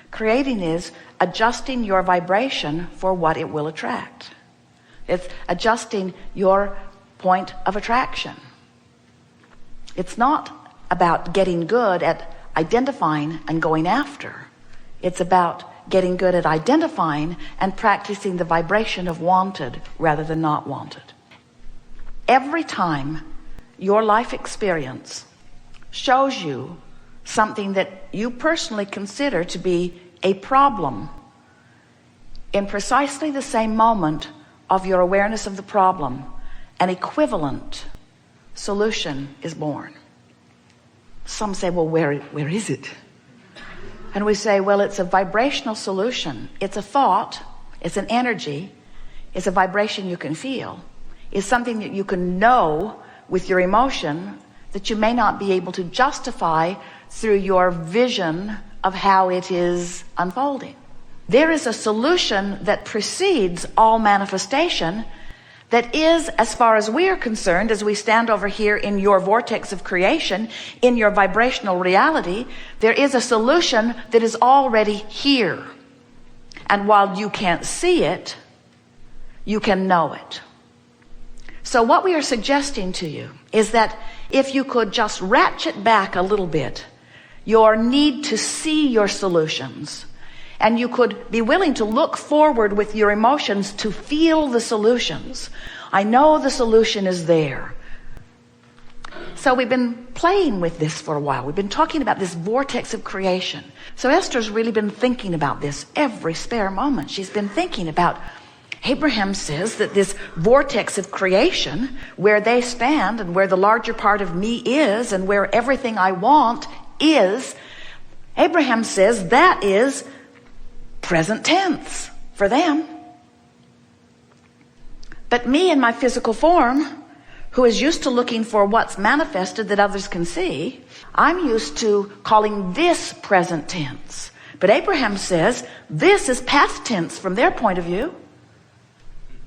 Creating is adjusting your vibration for what it will attract. It's adjusting your point of attraction. It's not about getting good at identifying and going after. It's about getting good at identifying and practicing the vibration of wanted rather than not wanted. Every time your life experience shows you something that you personally consider to be a problem, in precisely the same moment of your awareness of the problem, an equivalent solution is born. Some say, well, where is it? And we say, well, it's a vibrational solution. It's a thought, it's an energy, it's a vibration you can feel. It's something that you can know with your emotion that you may not be able to justify through your vision of how it is unfolding. There is a solution that precedes all manifestation that is, as far as we are concerned, as we stand over here in your vortex of creation, in your vibrational reality, there is a solution that is already here. And while you can't see it, you can know it. So what we are suggesting to you is that if you could just ratchet back a little bit your need to see your solutions, and you could be willing to look forward with your emotions to feel the solutions. I know the solution is there. So we've been playing with this for a while. We've been talking about this vortex of creation. So Esther's really been thinking about this every spare moment. She's been thinking about, Abraham says that this vortex of creation, where they stand and where the larger part of me is and where everything I want is, Abraham says that is present tense for them. But me in my physical form, who is used to looking for what's manifested that others can see, I'm used to calling this present tense. But Abraham says this is past tense from their point of view.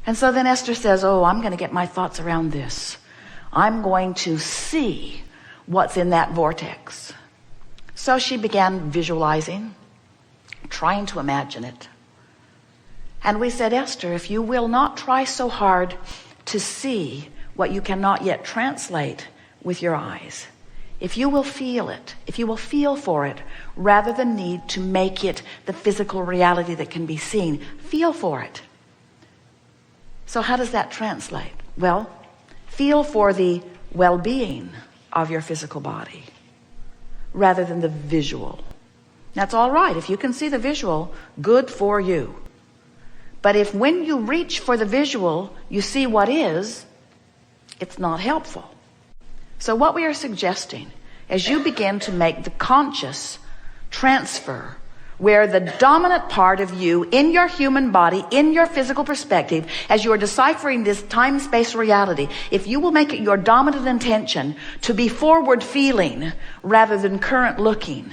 And so then Esther says, oh, I'm going to get my thoughts around this. I'm going to see what's in that vortex. So she began visualizing, trying to imagine it. And we said, Esther, if you will not try so hard to see what you cannot yet translate with your eyes, if you will feel it, if you will feel for it, rather than need to make it the physical reality that can be seen, feel for it. So how does that translate? Well, feel for the well-being of your physical body rather than the visual. That's all right. If you can see the visual, good for you. But if when you reach for the visual, you see what is, it's not helpful. So what we are suggesting, as you begin to make the conscious transfer, where the dominant part of you in your human body, in your physical perspective, as you are deciphering this time-space reality, if you will make it your dominant intention to be forward feeling rather than current looking,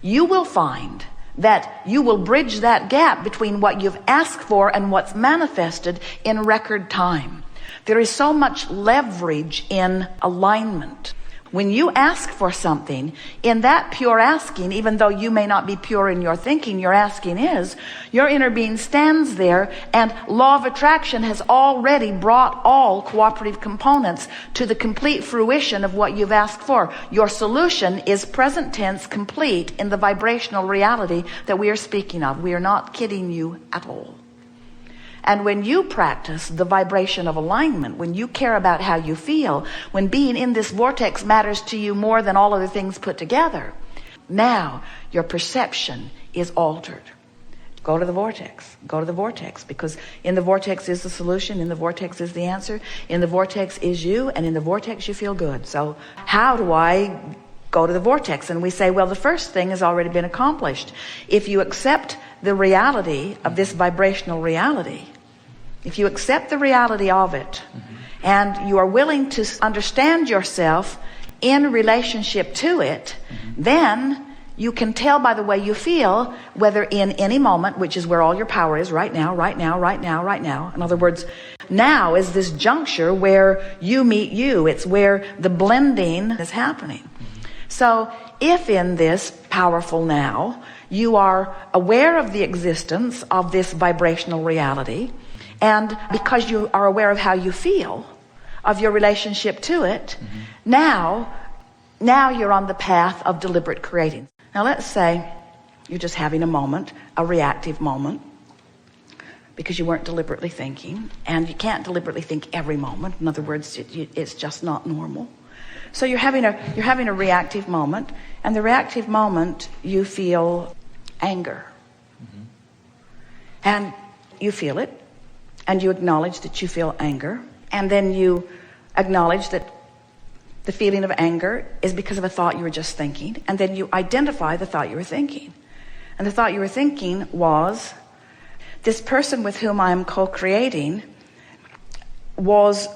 you will find that you will bridge that gap between what you've asked for and what's manifested in record time. There is so much leverage in alignment. When you ask for something, in that pure asking, even though you may not be pure in your thinking, your asking is, your inner being stands there, and law of attraction has already brought all cooperative components to the complete fruition of what you've asked for. Your solution is present tense, complete in the vibrational reality that we are speaking of. We are not kidding you at all. And when you practice the vibration of alignment, when you care about how you feel, when being in this vortex matters to you more than all other things put together, now your perception is altered. Go to the vortex. Go to the vortex, because in the vortex is the solution, in the vortex is the answer, in the vortex is you, and in the vortex you feel good. So how do I go to the vortex? And we say, well, the first thing has already been accomplished. If you accept the reality of this vibrational reality, if you accept the reality of it, and you are willing to understand yourself in relationship to it, then you can tell by the way you feel whether in any moment, which is where all your power is, right now, right now, right now, right now. In other words, now is this juncture where you meet you. It's where the blending is happening. So if in this powerful now, you are aware of the existence of this vibrational reality, and because you are aware of how you feel, of your relationship to it, now you're on the path of deliberate creating. Now let's say you're just having a moment, a reactive moment, because you weren't deliberately thinking, and you can't deliberately think every moment. In other words, it's just not normal. So you're having a reactive moment, and the reactive moment you feel anger. And you feel it, and you acknowledge that you feel anger, and then you acknowledge that the feeling of anger is because of a thought you were just thinking, and then you identify the thought you were thinking. And the thought you were thinking was, this person with whom I'm co-creating was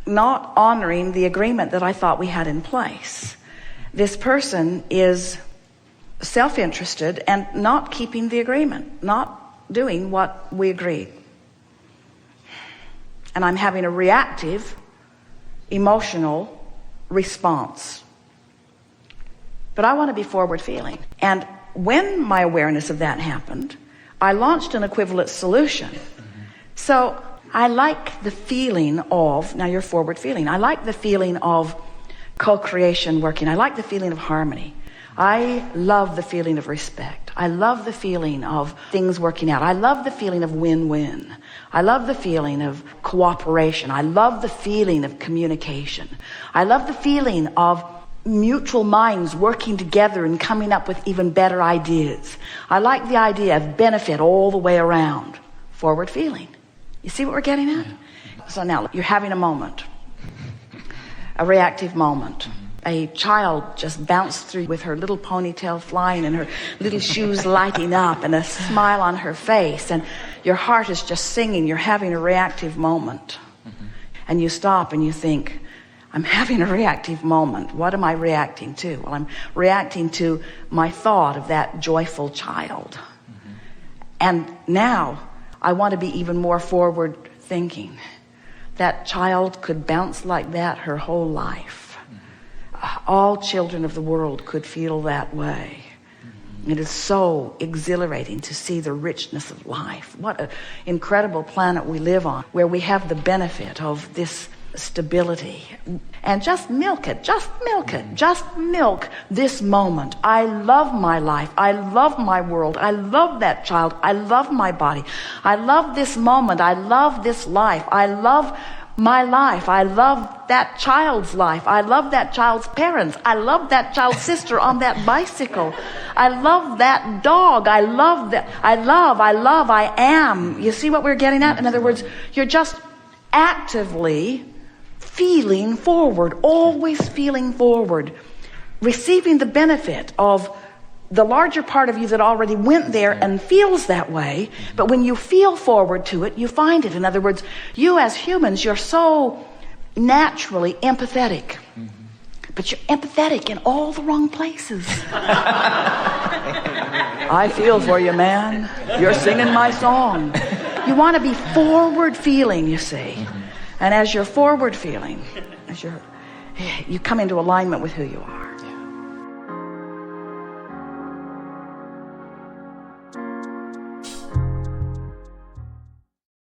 not honoring the agreement that I thought we had in place. This person is self-interested and not keeping the agreement, not doing what we agreed. And I'm having a reactive, emotional response. But I want to be forward feeling. And when my awareness of that happened, I launched an equivalent solution. So I like the feeling of, now you're forward feeling, I like the feeling of co-creation working. I like the feeling of harmony. I love the feeling of respect. I love the feeling of things working out. I love the feeling of win-win. I love the feeling of cooperation. I love the feeling of communication. I love the feeling of mutual minds working together and coming up with even better ideas. I like the idea of benefit all the way around. Forward feeling. You see what we're getting at? So now you're having a moment, a reactive moment. A child just bounced through with her little ponytail flying and her little shoes lighting up and a smile on her face, and your heart is just singing. You're having a reactive moment. And you stop and you think, I'm having a reactive moment. What am I reacting to? Well, I'm reacting to my thought of that joyful child. And now I want to be even more forward thinking. That child could bounce like that her whole life. All children of the world could feel that way. It is so exhilarating to see the richness of life. What an incredible planet we live on, where we have the benefit of this stability. And just milk it, just milk it, just milk this moment. I love my life. I love my world. I love that child. I love my body. I love this moment. I love this life. I love my life. I love that child's life. I love that child's parents. I love that child's sister on that bicycle. I love that dog. I love that. I am. You see what we're getting at? In other words, you're just actively feeling forward, always feeling forward, receiving the benefit of the larger part of you that already went there and feels that way. But when you feel forward to it, you find it. In other words, you as humans, you're so naturally empathetic. But you're empathetic in all the wrong places. I feel for you, man. You're singing my song. You want to be forward feeling, you see. And as you're forward feeling, you come into alignment with who you are.